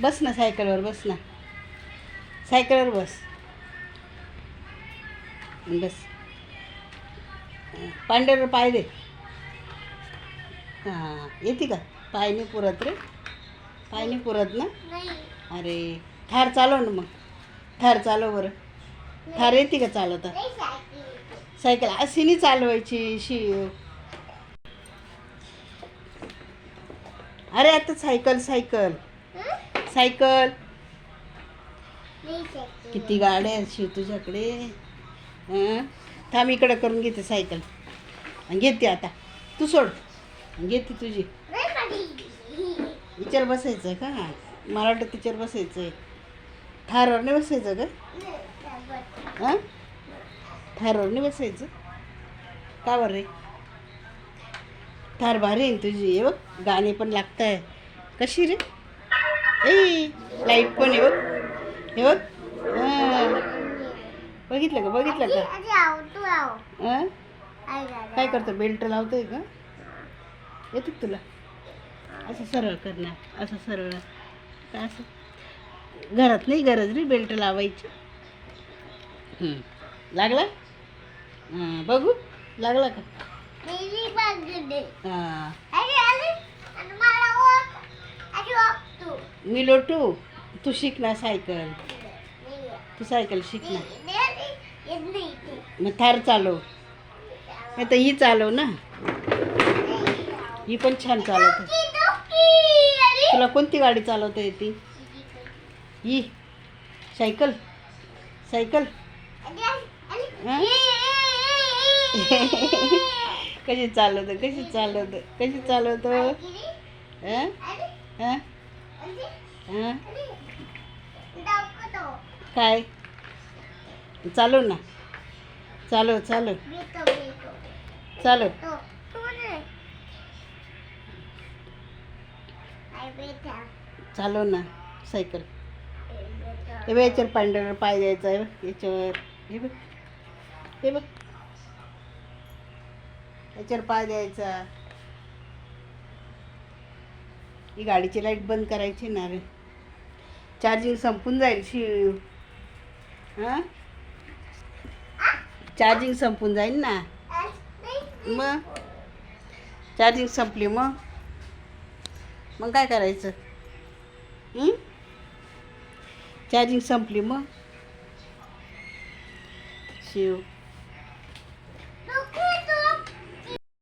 बस ना सायकलवर, बस ना सायकलवर बस. बस. पांढऱ्यावर पाय दे. हां, येते का? पाय नाही पुरत रे, पाय नाही पुरत ना. अरे थार चालव ना मग, थार चालव बरं. थार येते का चालवता? सायकल अशी नाही चालवायची शिव. अरे आता सायकल सायकल सायकल. किती गाड्या आहेत शिव तुझ्याकडे. हं? थांब इकडं करून घेते सायकल आणि घेते आता. तू सोड, घेते तुझी. तिच्यावर बसायचं का? मला वाटतं तिच्यावर बसायचं आहे. थारवर नाही बसायचं का? हां, थारवर नाही बसायचं का बरं रे? थार भारी आहे ना तुझी. हे बघ गाणी पण लागत आहे. कशी रे? ए लाईट पण आहे बघ. हे बघ. हां, बघितलं का? बघितलं का? हां, काय करतो? बेल्ट लावतोय का? येतो का तुला? असं सरळ करणार, असं सरळ का असं. घरात नाही गरज रे बेल्ट लावायची. लागला? हां, बघू लागला का? हां, मी लोटू. तू शिक ना सायकल. तू सायकल शिक ना. मग थार चालव. नाही तर ही चालव ना. ही पण छान चालवते. तुला कोणती गाडी चालवता येते? ही सायकल सायकल. हं? कशी चालवतं, कशी चालवतं, कशी चालवतो? हं? हं? हं? काय चालव ना. चालव चालव चालव. चालव ना सायकल. हे बघ याच्यावर पांढऱ्यावर पाय द्यायचा आहे बघ. याच्यावर हे बघ, हे बघ याच्यावर पाय द्यायचा. ही गाडीची लाईट बंद करायची ना रे. चार्जिंग संपून जाईल शिव. हां, चार्जिंग संपून जाईल ना. मग चार्जिंग संपली मग मग काय करायचं? चार्जिंग संपली मग शिव.